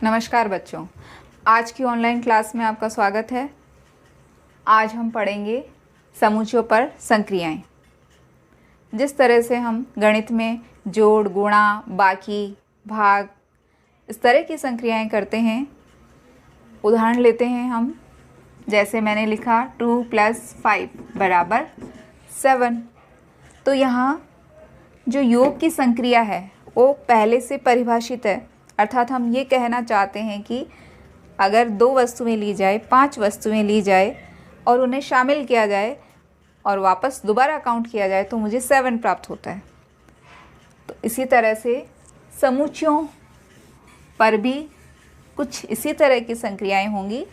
नमस्कार बच्चों, आज की ऑनलाइन क्लास में आपका स्वागत है। आज हम पढ़ेंगे समुच्चयों पर संक्रियाएं। जिस तरह से हम गणित में जोड़, गुणा, बाकी, भाग इस तरह की संक्रियाएं करते हैं। उदाहरण लेते हैं हम, जैसे मैंने लिखा 2 + 5 = 7। तो यहाँ जो योग की संक्रिया है वो पहले से परिभाषित है, अर्थात हम ये कहना चाहते हैं कि अगर 2 वस्तुएं ली जाए, 5 वस्तुएं ली जाए और उन्हें शामिल किया जाए और वापस दोबारा काउंट किया जाए तो मुझे 7 प्राप्त होता है। तो इसी तरह से समुच्चयों पर भी कुछ इसी तरह की संक्रियाएं होंगी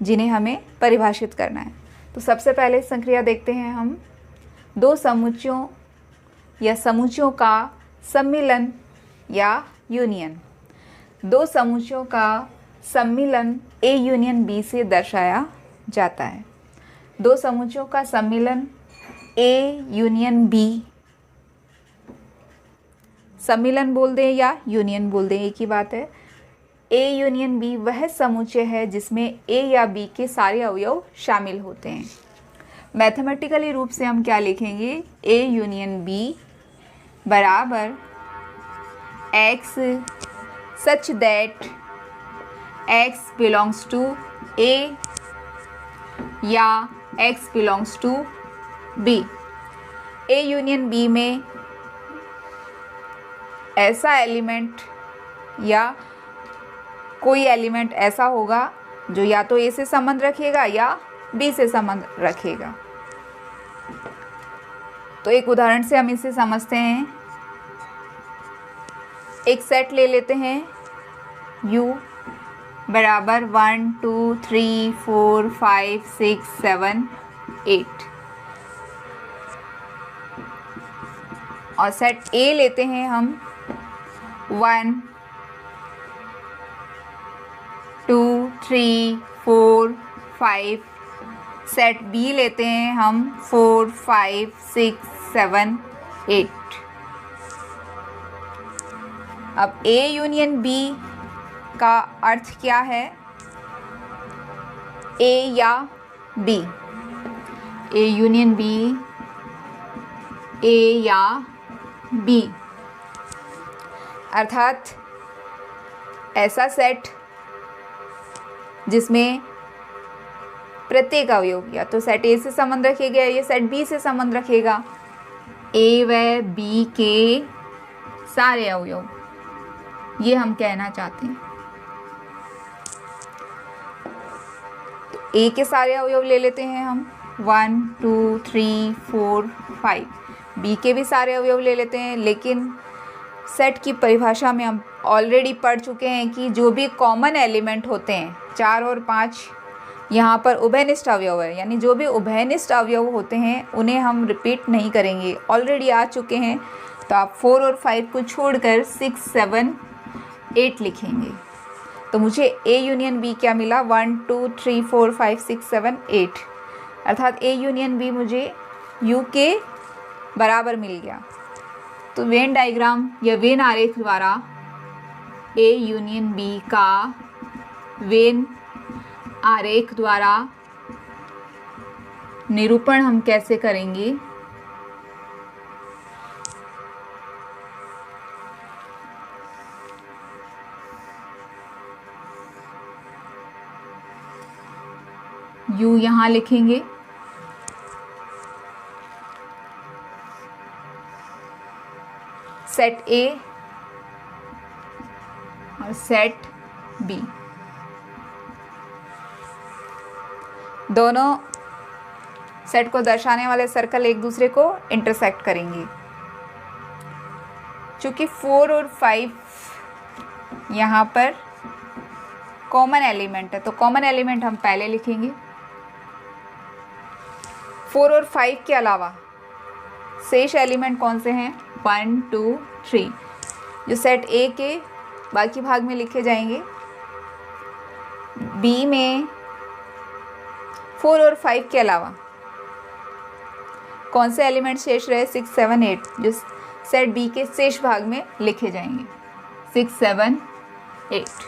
जिन्हें हमें परिभाषित करना है। तो सबसे पहले संक्रिया देखते हैं हम। 2 समुच्चयों या समुच्चयों का सम्मिलन या यूनियन। 2 समुच्चयों का सम्मिलन A यूनियन B से दर्शाया जाता है। 2 समुच्चयों का सम्मिलन A यूनियन B, सम्मिलन बोल दें या यूनियन बोल दें, एक ही बात है। A यूनियन B वह समुच्चय है जिसमें A या B के सारे अवयव शामिल होते हैं। मैथमेटिकली रूप से हम क्या लिखेंगे? A यूनियन B बराबर X such that X belongs to A या X belongs to B। A union B में ऐसा एलिमेंट या कोई एलिमेंट ऐसा होगा जो या तो A से संबंध रखेगा या B से संबंध रखेगा। तो एक उदाहरण से हम इसे समझते हैं। एक सेट ले लेते हैं U बराबर 1 2 3 4 5 6 7 8 और सेट A लेते हैं हम 1 2 3 4 5। सेट B लेते हैं हम 4 5 6 7 8। अब A यूनियन B का अर्थ क्या है? A या B। A union B, A या B अर्थात ऐसा सेट जिसमें प्रत्येक अवयव या तो सेट A से संबंध रखेगा या सेट B से संबंध रखेगा। A व B के सारे अवयव, ये हम कहना चाहते हैं। तो A के सारे अवयव ले लेते हैं हम 1 2 3 4 5। B के भी सारे अवयव ले लेते हैं, लेकिन सेट की परिभाषा में हम ऑलरेडी पढ़ चुके हैं कि जो भी कॉमन एलिमेंट होते हैं 4 और 5, यहाँ पर उभयनिष्ठ अवयव है, यानी जो भी उभयनिष्ठ अवयव होते हैं उन्हें हम रिपीट नहीं करेंगे, ऑलरेडी आ चुके हैं। तो आप 4 और 5 को छोड़कर 6 7 8 लिखेंगे। तो मुझे A यूनियन B क्या मिला? 1 2 3 4 5 6 7 8 अर्थात A यूनियन B मुझे U के बराबर मिल गया। तो वेन डायग्राम या वेन आरेख द्वारा A यूनियन B का वेन आरेख द्वारा निरूपण हम कैसे करेंगे? U यहाँ लिखेंगे, सेट A और सेट B दोनों सेट को दर्शाने वाले सर्कल एक दूसरे को इंटरसेक्ट करेंगे। चूँकि 4 और 5 यहाँ पर कॉमन एलिमेंट है तो कॉमन एलिमेंट हम पहले लिखेंगे। 4 और 5 के अलावा शेष एलिमेंट कौन से हैं? 1 2 3 जो सेट A के बाकी भाग में लिखे जाएंगे। B में 4 और 5 के अलावा कौन से एलिमेंट शेष रहे? 6 7 8 जो सेट बी के शेष भाग में लिखे जाएंगे 6 7 8।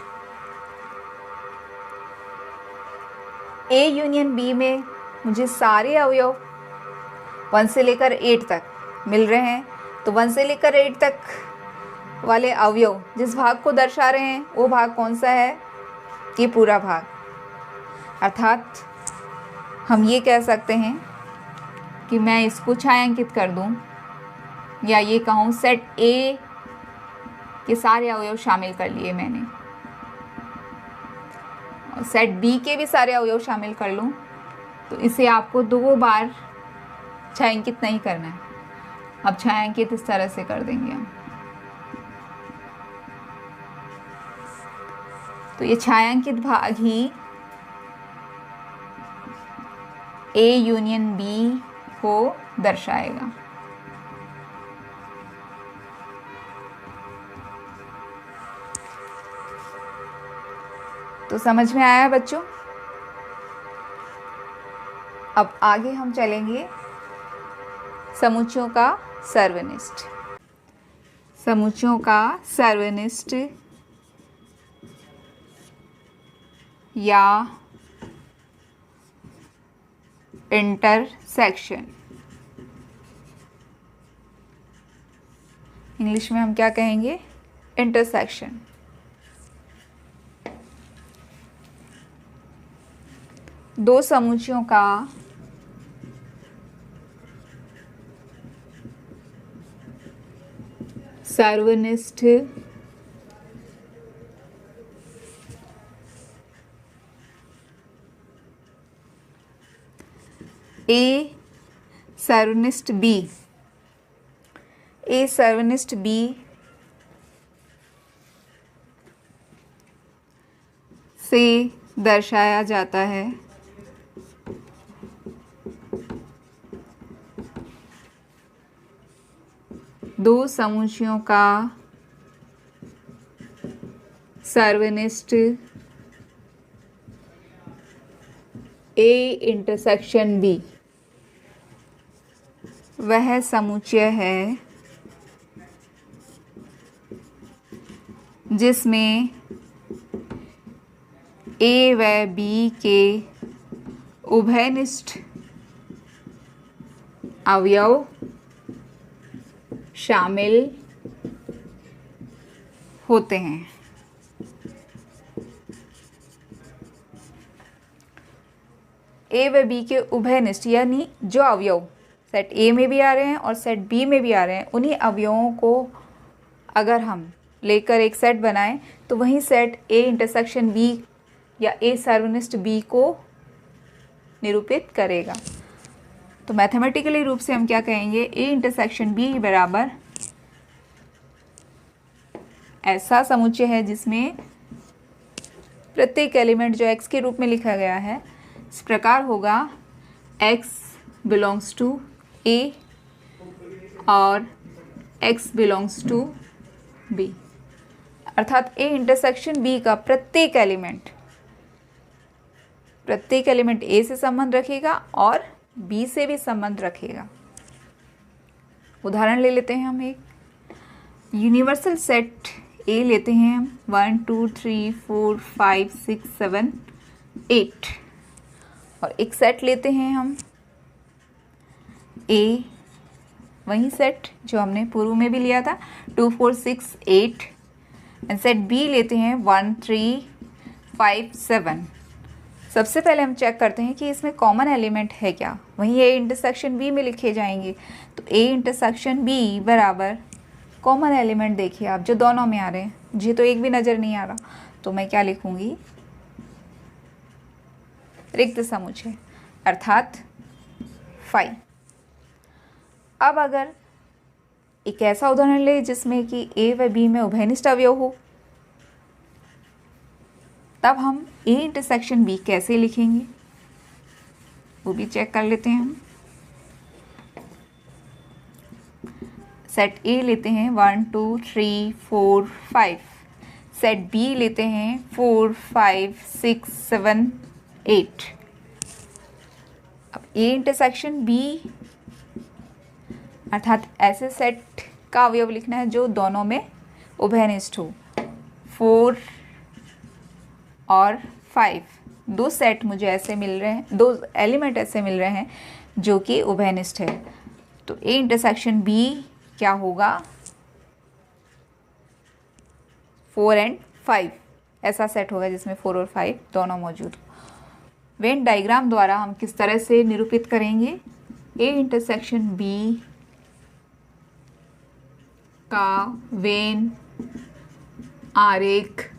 ए यूनियन बी में मुझे सारे अवयव 1 से लेकर 8 तक मिल रहे हैं, तो 1 से लेकर 8 तक वाले अवयव जिस भाग को दर्शा रहे हैं वो भाग कौन सा है? ये पूरा भाग। अर्थात हम ये कह सकते हैं कि मैं इसको छायांकित कर दूं, या ये कहूँ सेट ए के सारे अवयव शामिल कर लिए मैंने, और सेट बी के भी सारे अवयव शामिल कर लूँ, तो इसे आपको 2 बार छायांकित नहीं करना है। अब छायांकित इस तरह से कर देंगे हम। तो ये छायांकित भाग ही ए यूनियन बी को दर्शाएगा। तो समझ में आया बच्चों? अब आगे हम चलेंगे समुच्चयों का सर्वनिष्ठ। समुच्चयों का सर्वनिष्ठ या इंटरसेक्शन, इंग्लिश में हम क्या कहेंगे? इंटरसेक्शन। दो समुच्चयों का सर्वनिष्ठ ए सर्वनिष्ठ बी, ए सर्वनिष्ठ बी से दर्शाया जाता है दो समुच्चयों का सर्वनिष्ठ ए इंटरसेक्शन बी वह समुच्चय है जिसमें ए व बी के उभयनिष्ठ अवयव शामिल होते हैं। ए व बी के उभयनिष्ठ यानी जो अवयव सेट ए में भी आ रहे हैं और सेट बी में भी आ रहे हैं, उन्हीं अवयवों को अगर हम लेकर एक सेट बनाएं तो वही सेट ए इंटरसेक्शन बी या ए सर्वनिष्ठ बी को निरूपित करेगा। तो मैथमेटिकली रूप से हम क्या कहेंगे? ए इंटरसेक्शन बी बराबर ऐसा समुच्चय है जिसमें प्रत्येक एलिमेंट जो x के रूप में लिखा गया है इस प्रकार होगा: x बिलोंग्स टू a और x बिलोंग्स टू b। अर्थात a इंटरसेक्शन b का प्रत्येक एलिमेंट a से संबंध रखेगा और b से भी संबंध रखेगा। उदाहरण ले लेते हैं हम एक यूनिवर्सल सेट A लेते हैं हम 1 2 3 4 5 6 7 8 और एक सेट लेते हैं हम A, वही सेट जो हमने पूर्व में भी लिया था 2 4 6 8 एंड सेट B लेते हैं 1 3 5 7। सबसे पहले हम चेक करते हैं कि इसमें कॉमन एलिमेंट है क्या, वहीं A इंटरसेक्शन B में लिखे जाएंगे। तो A इंटरसेक्शन B बराबर कॉमन एलिमेंट देखिए आप जो दोनों में आ रहे हैं, मुझे तो एक भी नज़र नहीं आ रहा, तो मैं क्या लिखूंगी? रिक्त समुच्चय अर्थात 5। अब अगर एक ऐसा उदाहरण ले जिसमें कि A व B में उभयनिष्ठ अवयव हो, तब हम A इंटरसेक्शन B कैसे लिखेंगे वो भी चेक कर लेते हैं हम। सेट A लेते हैं 1 2 3 4 5, सेट B लेते हैं 4 5 6 7 8। अब A इंटरसेक्शन B अर्थात ऐसे सेट का अवयव लिखना है जो दोनों में उभयनिष्ठ हो, 4 और 5। दो सेट मुझे ऐसे मिल रहे हैं, दो एलिमेंट ऐसे मिल रहे हैं जो कि उभयनिष्ठ है। तो ए इंटरसेक्शन बी क्या होगा, 4 और 5 ऐसा सेट होगा जिसमें 4 और 5 दोनों मौजूद हो। वेन डायग्राम द्वारा हम किस तरह से निरूपित करेंगे, ए इंटरसेक्शन बी का वेन आरेख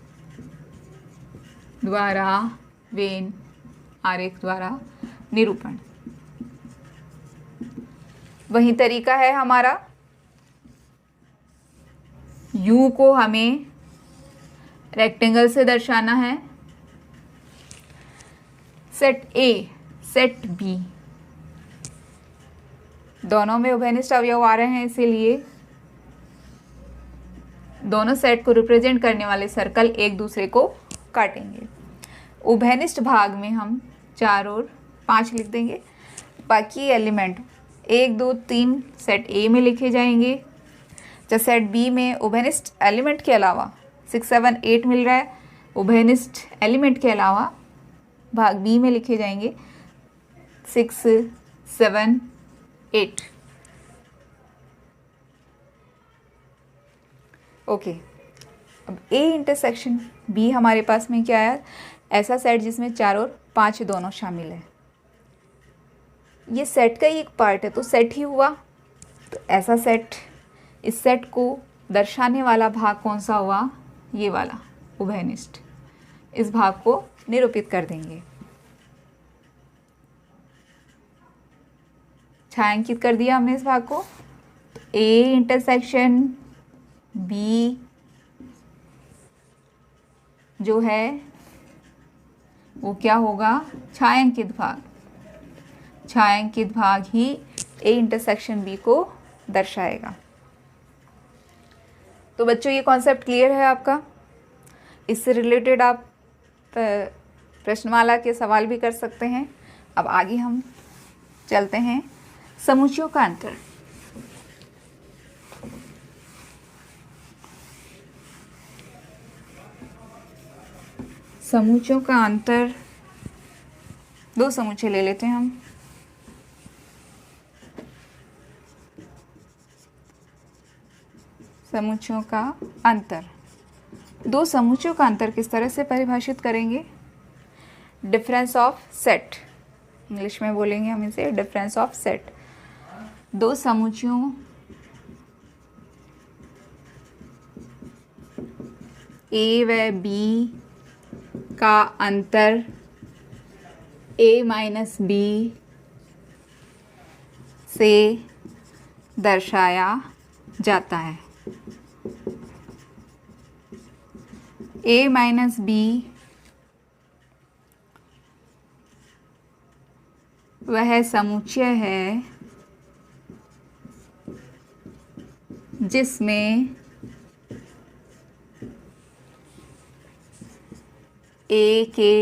द्वारा निरूपण। वही तरीका है हमारा, U को हमें रेक्टेंगल से दर्शाना है, सेट A सेट B दोनों में उभयनिष्ठ अवयव आ रहे हैं, इसीलिए दोनों सेट को रिप्रेजेंट करने वाले सर्कल एक दूसरे को काटेंगे। उभयनिष्ठ भाग में हम 4 और 5 लिख देंगे, बाकी एलिमेंट 1 2 3 सेट ए में लिखे जाएंगे। जब सेट बी में उभयनिष्ठ एलिमेंट के अलावा 6 7 8 मिल रहा है, उभयनिष्ठ एलिमेंट के अलावा भाग बी में लिखे जाएंगे 6 7 8। ओके, अब ए इंटरसेक्शन बी हमारे पास में क्या आया, ऐसा सेट जिसमें 4 और 5 दोनों शामिल है। ये सेट का ही एक पार्ट है तो सेट ही हुआ, तो ऐसा सेट, इस सेट को दर्शाने वाला भाग कौन सा हुआ, ये वाला उभयनिष्ठ। इस भाग को निरूपित कर देंगे, छायांकित कर दिया हमने इस भाग को। ए इंटरसेक्शन बी जो है वो क्या होगा, छायांकित भाग। छायांकित भाग ही ए इंटरसेक्शन बी को दर्शाएगा। तो बच्चों ये कॉन्सेप्ट क्लियर है आपका। इससे रिलेटेड आप प्रश्नमाला के सवाल भी कर सकते हैं। अब आगे हम चलते हैं समुच्चयों का अंतर। समुच्चयों का अंतर, दो समुच्चय ले लेते हैं हम। समुच्चयों का अंतर, दो समुच्चयों का अंतर किस तरह से परिभाषित करेंगे, डिफरेंस ऑफ सेट, इंग्लिश में बोलेंगे हम इसे डिफरेंस ऑफ सेट। दो समुच्चयों ए व बी का अंतर a माइनस बी से दर्शाया जाता है। a माइनस बी वह समुच्चय है जिसमें ए के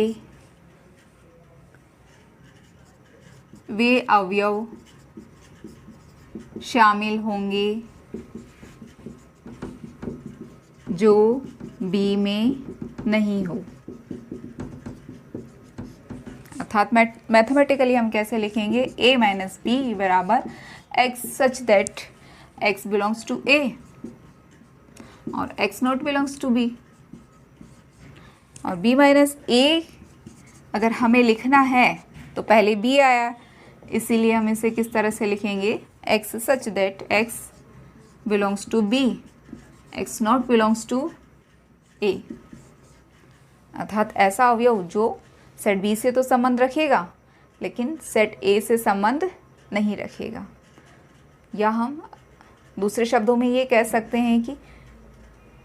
वे अवयव शामिल होंगे जो बी में नहीं हो। अर्थात मैथमेटिकली हम कैसे लिखेंगे, a माइनस बी बराबर x such that x belongs to a और x not belongs to b। और b माइनस a अगर हमें लिखना है तो पहले b आया, इसीलिए हम इसे किस तरह से लिखेंगे, x such that x belongs to b, x not belongs to a। अर्थात ऐसा अवयव जो सेट b से तो संबंध रखेगा लेकिन सेट a से संबंध नहीं रखेगा। या हम दूसरे शब्दों में ये कह सकते हैं कि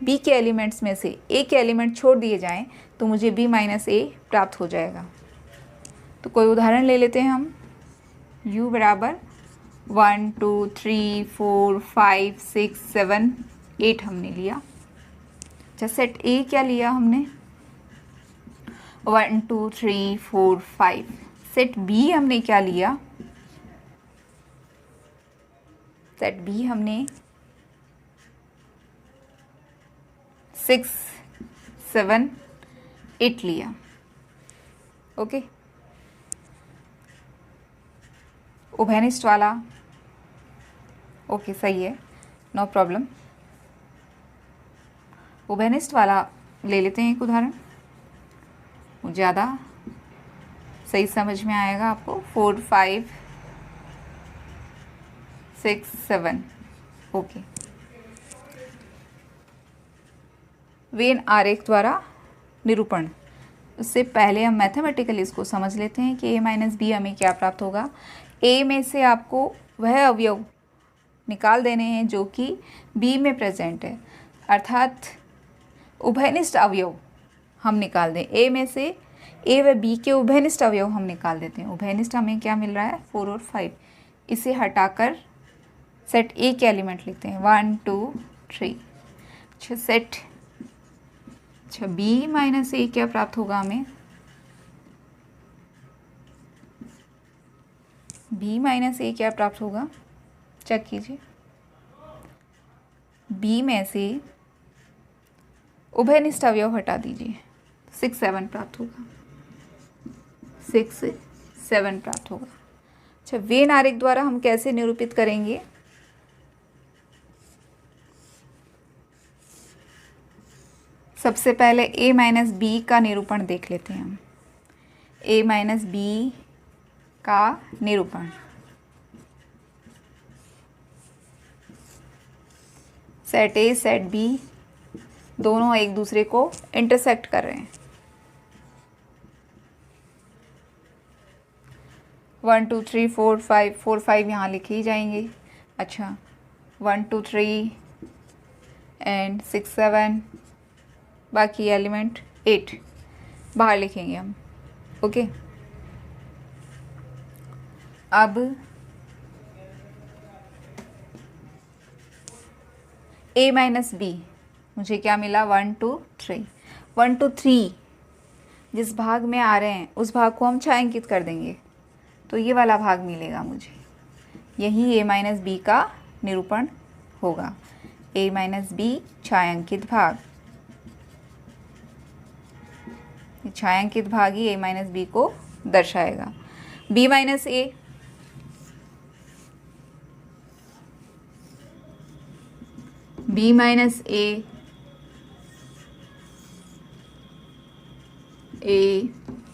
b के एलिमेंट्स में से a के एलिमेंट छोड़ दिए जाएं तो मुझे b माइनस a प्राप्त हो जाएगा। तो कोई उदाहरण ले लेते हैं हम। u बराबर 1 2 3 4 5 6 7 8 हमने लिया। अच्छा, सेट a क्या लिया हमने, 1 2 3 4 5। सेट b हमने क्या लिया, सेट b हमने 6 7 8 लिया। ओके। उभयनिष्ठ वाला ओके सही है, नो प्रॉब्लम। उभयनिष्ठ वाला ले लेते हैं एक उदाहरण, ज़्यादा सही समझ में आएगा आपको। 4 5 6 7 ओके। वेन आरेख द्वारा निरूपण। उससे पहले हम मैथमेटिकली इसको समझ लेते हैं कि a माइनस बी हमें क्या प्राप्त होगा। a में से आपको वह अवयव निकाल देने हैं जो कि b में प्रेजेंट है, अर्थात उभयनिष्ठ अवयव हम निकाल दें। a में से a व b के उभयनिष्ठ अवयव हम निकाल देते हैं। उभयनिष्ठ हमें क्या मिल रहा है 4 और 5। इसे हटाकर सेट a के एलिमेंट लिखते हैं 1 2 3। अच्छा सेट b माइनस a क्या प्राप्त होगा हमें, b माइनस a क्या प्राप्त होगा चेक कीजिए। b में से उभयनिष्ठ अवयव हटा दीजिए, 6 7 प्राप्त होगा, 6 7 प्राप्त होगा। अच्छा वेन आरेख द्वारा हम कैसे निरूपित करेंगे, सबसे पहले a माइनस बी का निरूपण देख लेते हैं हम। a माइनस बी का निरूपण, सेट a सेट b दोनों एक दूसरे को इंटरसेक्ट कर रहे हैं। 1 2 3 4 5 4 5 यहाँ लिखे ही जाएंगे। अच्छा 1 2 3 एंड 6 7, बाकी एलिमेंट 8 बाहर लिखेंगे हम। ओके अब a माइनस बी मुझे क्या मिला 1 2 3। 1 2 3 जिस भाग में आ रहे हैं उस भाग को हम छायांकित कर देंगे तो ये वाला भाग मिलेगा मुझे, यही a माइनस बी का निरूपण होगा। a माइनस बी छायांकित भाग, छायांकित भाग ही a माइनस बी को दर्शाएगा। b minus a, b minus a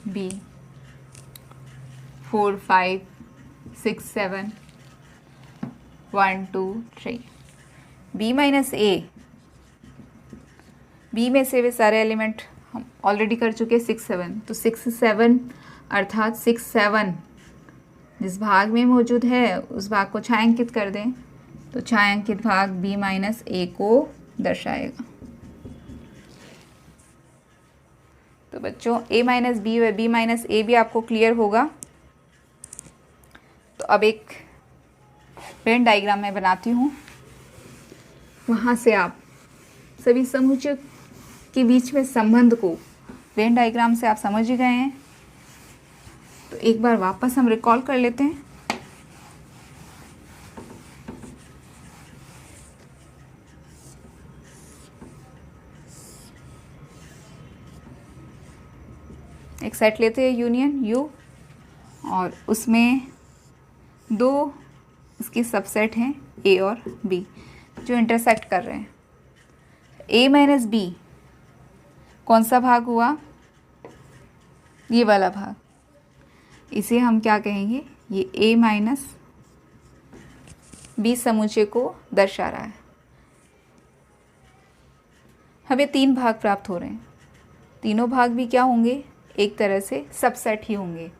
b 4 5 6 7 1 2 3। b minus a, b में से वे सारे एलिमेंट हम ऑलरेडी कर चुके 6 7, तो 6 7 अर्थात 6 7 जिस भाग में मौजूद है उस भाग को छायांकित कर दें तो छायांकित भाग b माइनस a को दर्शाएगा। तो बच्चों a माइनस बी व b माइनस a भी आपको क्लियर होगा। तो अब एक वेन डायग्राम मैं बनाती हूँ, वहाँ से आप सभी समुच्चय के बीच में संबंध को वेन डायग्राम से आप समझ ही गए हैं। तो एक बार वापस हम रिकॉल कर लेते हैं। एक सेट लेते हैं यूनियन यू, और उसमें दो इसके सबसेट हैं ए और बी जो इंटरसेक्ट कर रहे हैं। ए माइनस बी कौन सा भाग हुआ, ये वाला भाग, इसे हम क्या कहेंगे, ये ए माइनस बी समुच्चय को दर्शा रहा है। हमें 3 भाग प्राप्त हो रहे हैं, तीनों भाग भी क्या होंगे, एक तरह से सबसेट ही होंगे।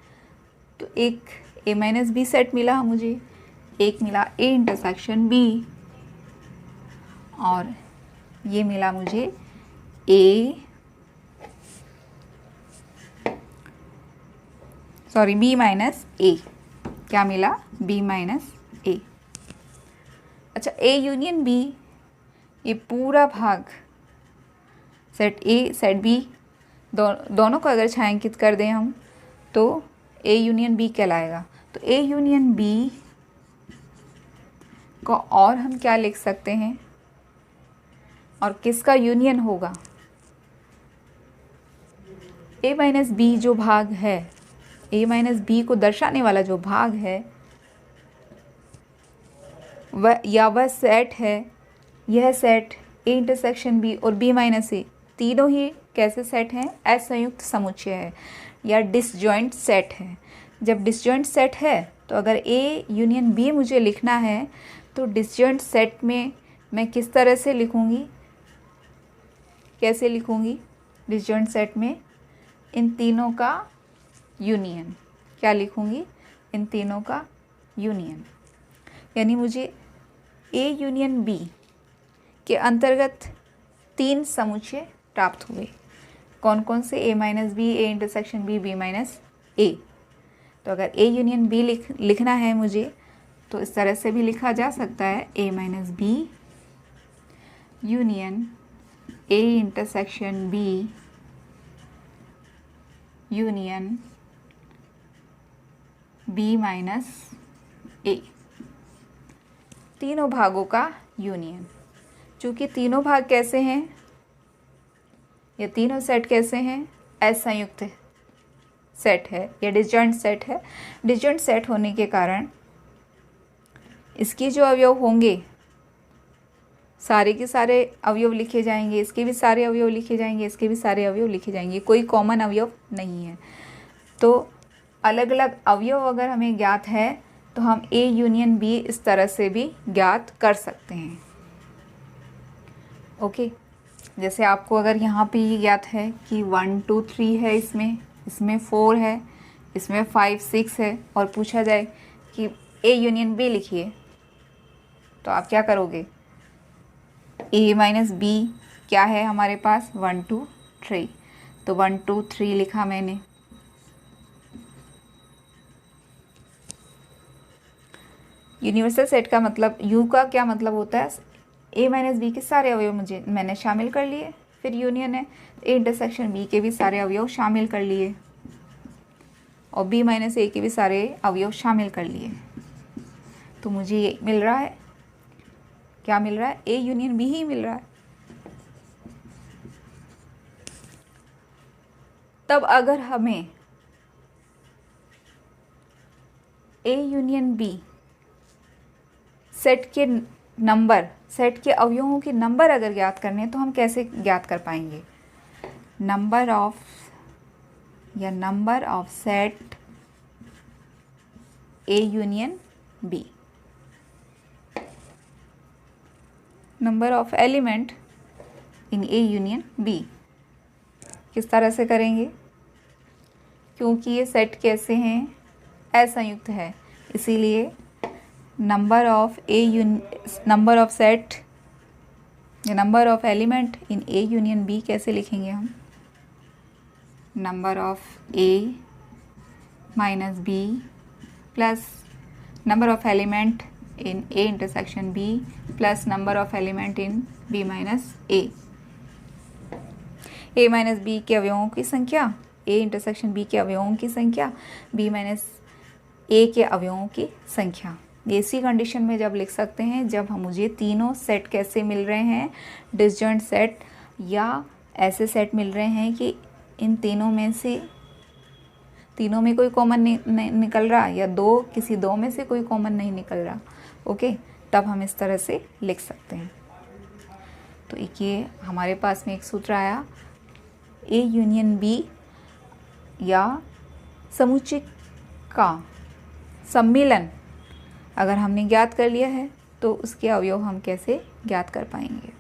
तो एक ए माइनस बी सेट मिला मुझे, एक मिला ए इंटरसेक्शन बी, और ये मिला मुझे बी माइनस ए, क्या मिला, बी माइनस ए। अच्छा ए यूनियन बी, ये पूरा भाग सेट ए सेट बी दोनों को अगर छायांकित कर दें हम तो ए यूनियन बी कहलाएगा। तो ए यूनियन बी को और हम क्या लिख सकते हैं, और किसका यूनियन होगा, ए माइनस बी जो भाग है, ए माइनस बी को दर्शाने वाला जो भाग है वह सेट है, यह सेट ए इंटरसेक्शन बी और बी माइनस ए तीनों ही कैसे सेट हैं? असंयुक्त समुच्चय है या डिसजॉइंट सेट है। जब डिसजॉइंट सेट है तो अगर ए यूनियन बी मुझे लिखना है तो डिसजॉइंट सेट में मैं किस तरह से लिखूँगी, कैसे लिखूँगी? डिसजॉइंट सेट में इन तीनों का यूनियन, क्या लिखूँगी? इन तीनों का यूनियन, यानी मुझे ए यूनियन बी के अंतर्गत 3 समुच्चय प्राप्त हुए। कौन कौन से? A minus B, A intersection B, B minus A. तो अगर ए यूनियन बी लिखना है मुझे तो इस तरह से भी लिखा जा सकता है, A minus B union A intersection B union B minus A, तीनों भागों का यूनियन। चूँकि तीनों भाग कैसे हैं, ये तीनों सेट कैसे हैं? असंयुक्त सेट है या डिसजॉइंट सेट है। डिसजॉइंट सेट होने के कारण इसके जो अवयव होंगे सारे के सारे अवयव लिखे जाएंगे, इसके भी सारे अवयव लिखे जाएंगे, इसके भी सारे अवयव लिखे जाएंगे, कोई कॉमन अवयव नहीं है। तो अलग अलग अवयव अगर हमें ज्ञात है तो हम ए यूनियन बी इस तरह से भी ज्ञात कर सकते हैं। ओके, जैसे आपको अगर यहाँ पे ये ज्ञात है कि 1 2 3 है, इसमें 4 है, इसमें 5 6 है और पूछा जाए कि ए यूनियन बी लिखिए, तो आप क्या करोगे? ए माइनस बी क्या है हमारे पास? 1 2 3, तो 1 2 3 लिखा मैंने। यूनिवर्सल सेट का मतलब, यू का क्या मतलब होता है? ए माइनस बी के सारे अवयव मैंने शामिल कर लिए, फिर यूनियन है ए इंटरसेक्शन बी के भी सारे अवयव शामिल कर लिए और बी माइनस ए के भी सारे अवयव शामिल कर लिए। तो मुझे ये मिल रहा है, क्या मिल रहा है? ए यूनियन बी ही मिल रहा है। तब अगर हमें ए यूनियन बी सेट के नंबर, सेट के अवयवों के नंबर अगर ज्ञात करने हैं तो हम कैसे ज्ञात कर पाएंगे? Number of set A union B, number of element in A union B. किस तरह से करेंगे? क्योंकि ये सेट कैसे हैं? असंयुक्त है, इसीलिए नंबर ऑफ सेट या number of element in A union B कैसे लिखेंगे हम? Number of A minus B plus number of element in A intersection B plus number of element in B minus A. A minus B के अवयवों की संख्या, ए intersection B के अवयवों की संख्या, बी माइनस ए के अवयवों की संख्या। ये इसी कंडीशन में जब लिख सकते हैं जब मुझे तीनों सेट कैसे मिल रहे हैं? डिसजॉइंट सेट, या ऐसे सेट मिल रहे हैं कि इन तीनों में कोई कॉमन नहीं निकल रहा, या किसी दो में से कोई कॉमन नहीं निकल रहा। ओके, तब हम इस तरह से लिख सकते हैं। तो एक ये हमारे पास में एक सूत्र आया, ए यूनियन बी या समुच्चय का सम्मिलन अगर हमने ज्ञात कर लिया है तो उसके अवयव हम कैसे ज्ञात कर पाएंगे?